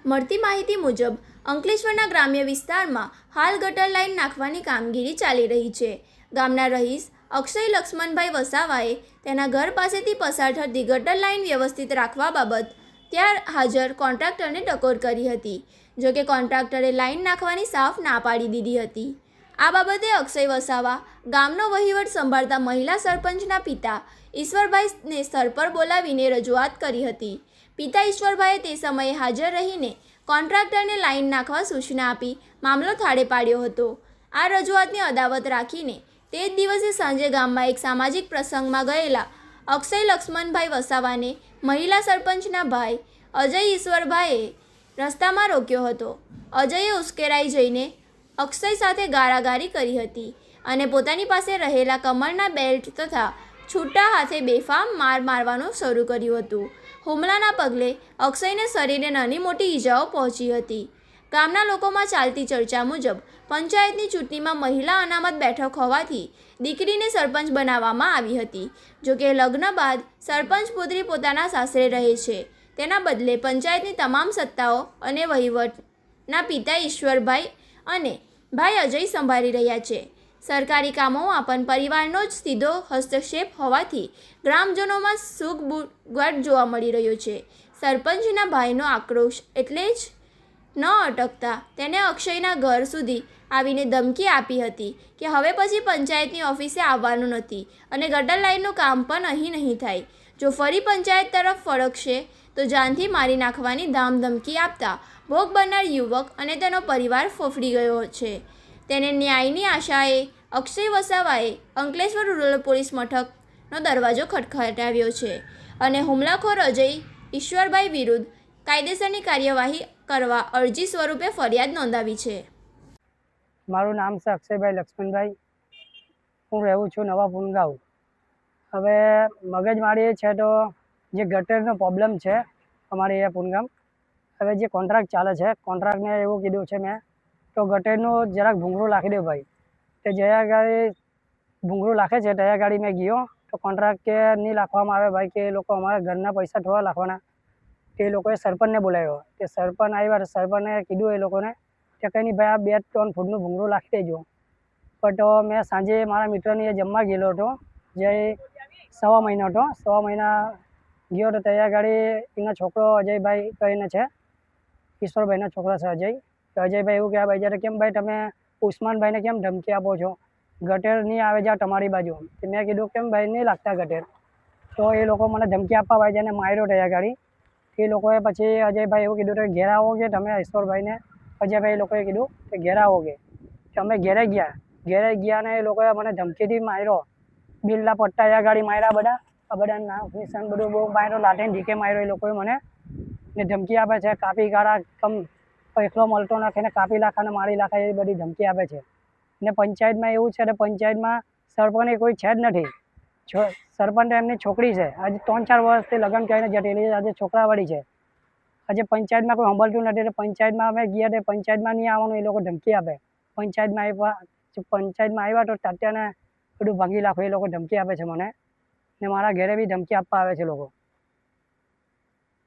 મળતી માહિતી મુજબ અંકલેશ્વરના ગ્રામ્ય વિસ્તારમાં હાલ ગટર લાઇન નાખવાની કામગીરી ચાલી રહી છે. ગામના રહીશ અક્ષય લક્ષ્મણભાઈ વસાવાએ તેના ઘર પાસેથી પસાર થતી ગટર લાઇન વ્યવસ્થિત રાખવા બાબત ત્યાં હાજર કોન્ટ્રાક્ટરને ટકોર કરી હતી. જોકે કોન્ટ્રાક્ટરે લાઇન નાખવાની સાફ ના પાડી દીધી હતી. આ બાબતે અક્ષય વસાવા ગામનો વહીવટ સંભાળતા મહિલા સરપંચના પિતા ઈશ્વરભાઈને સ્થળ પર બોલાવીને રજૂઆત કરી હતી. પિતા ઈશ્વરભાઈએ તે સમયે હાજર રહીને કોન્ટ્રાક્ટરને લાઇન નાખવા સૂચના આપી મામલો થાળે પાડ્યો હતો. આ રજૂઆતની અદાવત રાખીને તે જ દિવસે સાંજે ગામમાં એક સામાજિક પ્રસંગમાં ગયેલા અક્ષય લક્ષ્મણભાઈ વસાવાને મહિલા સરપંચના ભાઈ અજય ઈશ્વરભાઈએ રસ્તામાં રોક્યો હતો. અજયે ઉશ્કેરાઈ જઈને અક્ષય સાથે ગાળાગાળી કરી હતી અને પોતાની પાસે રહેલા કમરના બેલ્ટ તથા છૂટા હાથે બેફામ માર મારવાનું શરૂ કર્યું હતું. હુમલાના પગલે અક્ષયને શરીરે નાની મોટી ઈજાઓ પહોંચી હતી. ગામના લોકોમાં ચાલતી ચર્ચા મુજબ પંચાયતની ચૂંટણીમાં મહિલા અનામત બેઠક હોવાથી દીકરીને સરપંચ બનાવવામાં આવી હતી. જોકે લગ્ન બાદ સરપંચ પુત્રી પોતાના સાસરે રહે છે. તેના બદલે પંચાયતની તમામ સત્તાઓ અને વહીવટના પિતા ઈશ્વરભાઈ અને ભાઈ અજય સંભાળી રહ્યા છે. સરકારી કામોમાં પણ પરિવારનો જ સીધો હસ્તક્ષેપ હોવાથી ગ્રામજનોમાં સૂગબૂગાટ જોવા મળી રહ્યો છે. સરપંચના ભાઈનો આક્રોશ એટલે જ ન અટકતા તેને અક્ષયના ઘર સુધી આવીને ધમકી આપી હતી કે હવે પછી પંચાયતની ઓફિસે આવવાનું નથી અને ગટર લાઇનનું કામ પણ અહીં નહીં થાય. જો ફરી પંચાયત તરફ ફરકશે તો જાનથી મારી નાખવાની ધામધમકી આપતા ભોગ બનનાર યુવક અને તેનો પરિવાર ફફડી ગયો છે. તેને ન્યાયની આશાએ અક્ષય વસાવાએ અંકલેશ્વર રૂરલ પોલીસ મથકનો દરવાજો ખટખટાવ્યો છે અને હુમલાખોર અજય ઈશ્વરભાઈ વિરુદ્ધ કાયદેસરની કાર્યવાહી કરવા અરજી સ્વરૂપે ફરિયાદ નોંધાવી છે. મારું નામ છે અક્ષયભાઈ લક્ષ્મણભાઈ. હું રહું છું નવા પુનગાંવ. હવે મગજમારી છે તો જે ગટરનો પ્રોબ્લેમ છે અમારે અહીંયા પુનગામ. હવે જે કોન્ટ્રાક્ટ ચાલે છે કોન્ટ્રાક્ટને એવું કીધું છે મેં તો ગટરનું જરાક ભૂંગળું નાખી દે ભાઈ. તે જયા ગાડી ભૂંગળું નાખે છે ત્યાં ગાડી મેં ગયો તો કોન્ટ્રાક્ટ કે નહીં નાખવામાં આવે ભાઈ કે એ લોકો અમારા ઘરના પૈસા થોડા નાખવાના. તે લોકોએ સરપંચને બોલાવ્યો. તે સરપંચ આવ્યા સરપંચને કીધું એ લોકોને કે કંઈ નહીં ભાઈ આ 2-3 ફૂટનું ભૂંગળું નાખી દેજો. બટ મેં સાંજે મારા મિત્રની જમવા ગયેલો હતો જે 1.5 મહિનો હતો. 1.5 મહિના ગયો તો ત્યાં ગાડી એના છોકરો અજયભાઈ કહીને છે, ઈશ્વરભાઈના છોકરા છે અજય. તો અજયભાઈ એવું કહેવા ભાઈ જ્યારે કેમ ભાઈ તમે ઉસ્માનભાઈને કેમ ધમકી આપો છો, ગટર નહીં આવે જા તમારી બાજુ. મેં કીધું કેમ ભાઈ નહીં લાગતા ગટર. તો એ લોકો મને ધમકી આપવા ભાઈ જેને માર્યો ત્યાં ગાડી. એ લોકોએ પછી અજયભાઈ એવું કીધું કે ઘેર આવો કે તમે ઈશ્વરભાઈને અજયભાઈ લોકોએ કીધું કે ઘેર આવો કે અમે ઘેરે ગયા ને એ લોકોએ મને ધમકીથી માર્યો. બિલ્લા પટ્ટા ત્યાં ગાડી માર્યા બધા. આ બધા નામ નિશાન બધું બહુ માર્યો, લાઠીને ઢીકે માર્યો એ લોકોએ મને ને ધમકી આપે છે કાપી કાઢા કમ એકલો મળતો નથી ને કાપી લાખા ને મારી લાખા એ બધી ધમકી આપે છે. ને પંચાયતમાં એવું છે કે પંચાયતમાં સરપંચ કોઈ છે જ નથી. સરપંચ એમની છોકરી છે, આજે 3-4 વર્ષથી લગ્ન કરીને જટેલી આજે છોકરાવાળી છે. આજે પંચાયતમાં કોઈ સંભાળતું નથી એટલે પંચાયતમાં અમે ગયા તે પંચાયતમાં નહીં આવવાનું એ લોકો ધમકી આપે. પંચાયતમાં આવ્યા તો તાત્યાને બધું ભાંગી નાખો એ લોકો ધમકી આપે છે મને ને મારા ઘરે બી ધમકી આપવા આવે છે લોકો.